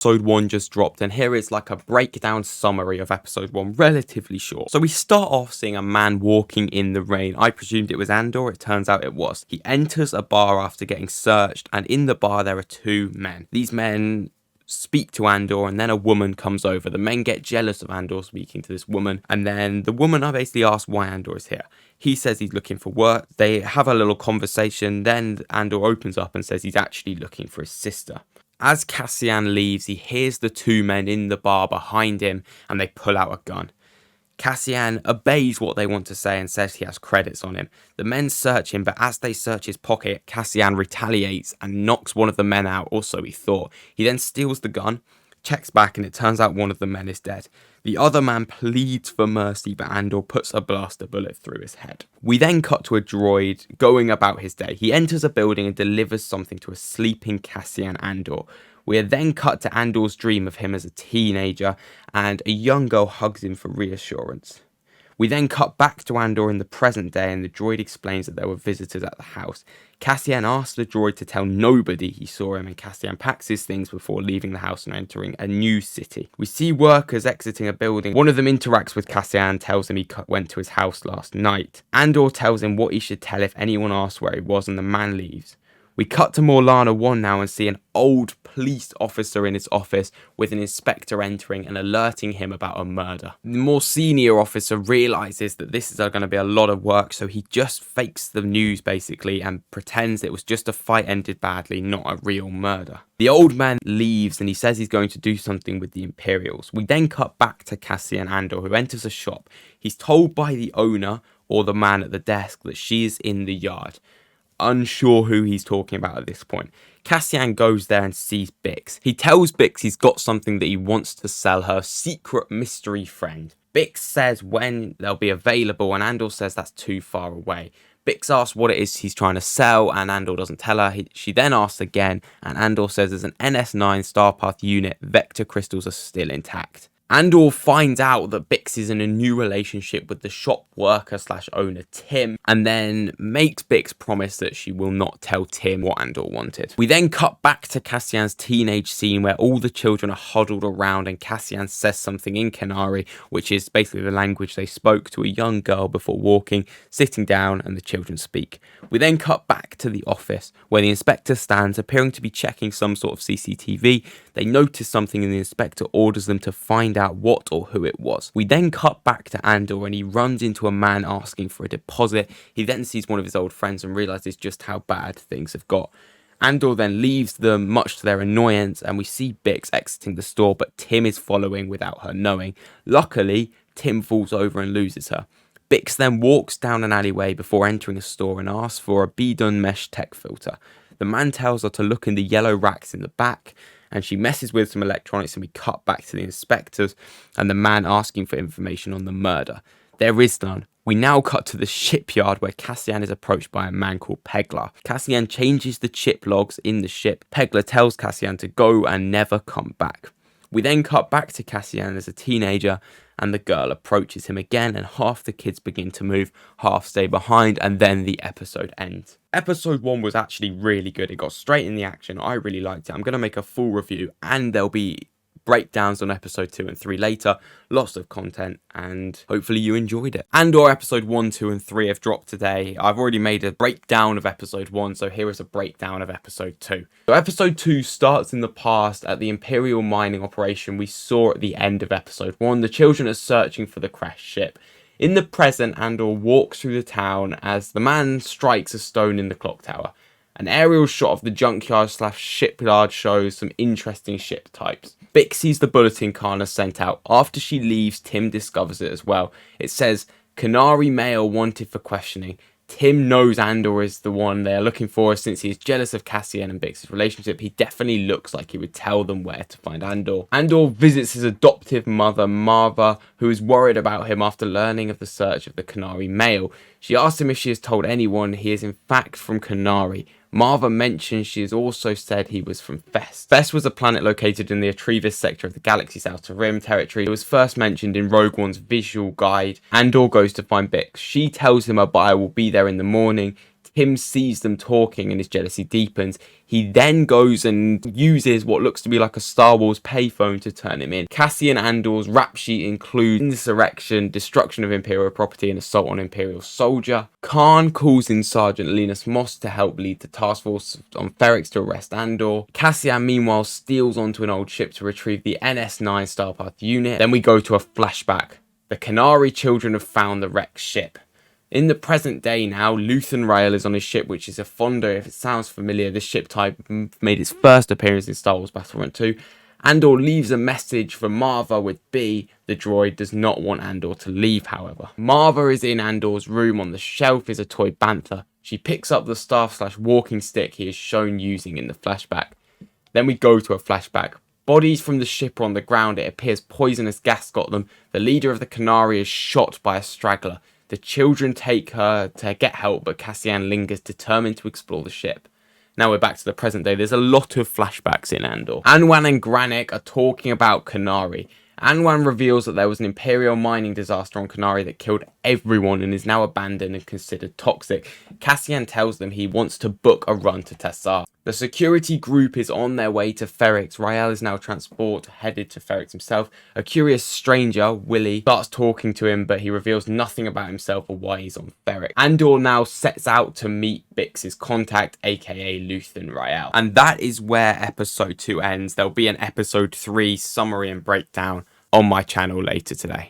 Episode 1 just dropped, and here is like a breakdown summary of episode 1, relatively short. So we start off seeing a man walking in the rain. I presumed it was Andor, it turns out it was. He enters a bar after getting searched, and in the bar there are two men. These men speak to Andor, and then a woman comes over. The men get jealous of Andor speaking to this woman, and then the woman basically asks why Andor is here. He says he's looking for work. They have a little conversation, then Andor opens up and says he's actually looking for his sister. As Cassian leaves, he hears the two men in the bar behind him, and they pull out a gun. Cassian obeys what they want to say and says he has credits on him. The men search him, but as they search his pocket, Cassian retaliates and knocks one of the men out, or so he thought. He then steals the gun, checks back, and it turns out one of the men is dead. The other man pleads for mercy, but Andor puts a blaster bullet through his head. We then cut to a droid going about his day. He enters a building and delivers something to a sleeping Cassian Andor. We are then cut to Andor's dream of him as a teenager, and a young girl hugs him for reassurance. We then cut back to Andor in the present day, and the droid explains that there were visitors at the house. Cassian asks the droid to tell nobody he saw him, and Cassian packs his things before leaving the house and entering a new city. We see workers exiting a building. One of them interacts with Cassian, tells him he went to his house last night. Andor tells him what he should tell if anyone asks where he was, and the man leaves. We cut to Morlana 1 now and see an old police officer in his office with an inspector entering and alerting him about a murder. The more senior officer realises that this is going to be a lot of work, so he just fakes the news basically and pretends it was just a fight ended badly, not a real murder. The old man leaves and he says he's going to do something with the Imperials. We then cut back to Cassian Andor, who enters a shop. He's told by the owner or the man at the desk that she is in the yard. Unsure who he's talking about at this point. Cassian goes there and sees Bix. He tells Bix he's got something that he wants to sell her secret mystery friend. Bix says when they'll be available, and Andor says that's too far away. Bix asks what it is he's trying to sell, and Andor doesn't tell her. She then asks again, and Andor says there's an NS9 Starpath unit, vector crystals are still intact. Andor finds out that Bix is in a new relationship with the shop worker / owner Tim, and then makes Bix promise that she will not tell Tim what Andor wanted. We then cut back to Cassian's teenage scene where all the children are huddled around, and Cassian says something in Kenari, which is basically the language they spoke to a young girl before walking, sitting down, and the children speak. We then cut back to the office where the inspector stands, appearing to be checking some sort of CCTV. They notice something and the inspector orders them to find out what or who it was. We then cut back to Andor and he runs into a man asking for a deposit. He then sees one of his old friends and realizes just how bad things have got. Andor then leaves them, much to their annoyance, and we see Bix exiting the store, but Tim is following without her knowing. Luckily, Tim falls over and loses her. Bix then walks down an alleyway before entering a store and asks for a Bidun mesh tech filter. The man tells her to look in the yellow racks in the back, and she messes with some electronics, and we cut back to the inspectors and the man asking for information on the murder. There is none. We now cut to the shipyard where Cassian is approached by a man called Pegler. Cassian changes the chip logs in the ship. Pegler tells Cassian to go and never come back. We then cut back to Cassian as a teenager, and the girl approaches him again, and half the kids begin to move, half stay behind, and then the episode ends. Episode 1 was actually really good. It got straight in the action. I really liked it. I'm going to make a full review, and there'll be breakdowns on episode 2 and 3 later. Lots of content, and hopefully you enjoyed it. Andor episode 1, 2 and 3 have dropped today. I've already made a breakdown of episode 1, so here is a breakdown of episode 2. So episode 2 starts in the past at the Imperial mining operation we saw at the end of episode 1. The children are searching for the crashed ship. In the present, Andor walks through the town as the man strikes a stone in the clock tower. An aerial shot of the junkyard / shipyard shows some interesting ship types. Bix sees the bulletin Kana sent out. After she leaves, Tim discovers it as well. It says, Kenari male wanted for questioning. Tim knows Andor is the one they are looking for since he is jealous of Cassian and Bix's relationship. He definitely looks like he would tell them where to find Andor. Andor visits his adoptive mother, Marva, who is worried about him after learning of the search of the Kenari male. She asks him if she has told anyone he is in fact from Kenari. Marva mentions she has also said he was from Fest. Fest was a planet located in the Atrevis sector of the galaxy's outer rim territory. It was first mentioned in Rogue One's visual guide. Andor goes to find Bix. She tells him her buyer will be there in the morning. Tim sees them talking and his jealousy deepens. He then goes and uses what looks to be like a Star Wars payphone to turn him in. Cassian Andor's rap sheet includes insurrection, destruction of Imperial property, and assault on Imperial soldier. Khan calls in Sergeant Linus Moss to help lead the task force on Ferrix to arrest Andor. Cassian meanwhile steals onto an old ship to retrieve the NS9 Starpath unit. Then we go to a flashback. The Canary children have found the wrecked ship. In the present day now, Luthen Rael is on his ship, which is a Fondo. If it sounds familiar, this ship type made its first appearance in Star Wars Battlefront 2. Andor leaves a message for Marva with B. The droid does not want Andor to leave, however. Marva is in Andor's room. On the shelf is a toy bantha. She picks up the staff/walking stick he is shown using in the flashback. Then we go to a flashback. Bodies from the ship are on the ground. It appears poisonous gas got them. The leader of the Canary is shot by a straggler. The children take her to get help, but Cassian lingers, determined to explore the ship. Now we're back to the present day. There's a lot of flashbacks in Andor. Anwan and Granik are talking about Canary. Anwan reveals that there was an Imperial mining disaster on Canary that killed everyone and is now abandoned and considered toxic. Cassian tells them he wants to book a run to Tessar. The security group is on their way to Ferrix. Rael is now headed to Ferrix himself. A curious stranger, Willie, starts talking to him, but he reveals nothing about himself or why he's on Ferrix. Andor now sets out to meet Bix's contact, aka Luthen Rael. And that is where episode 2 ends. There'll be an episode 3 summary and breakdown on my channel later today.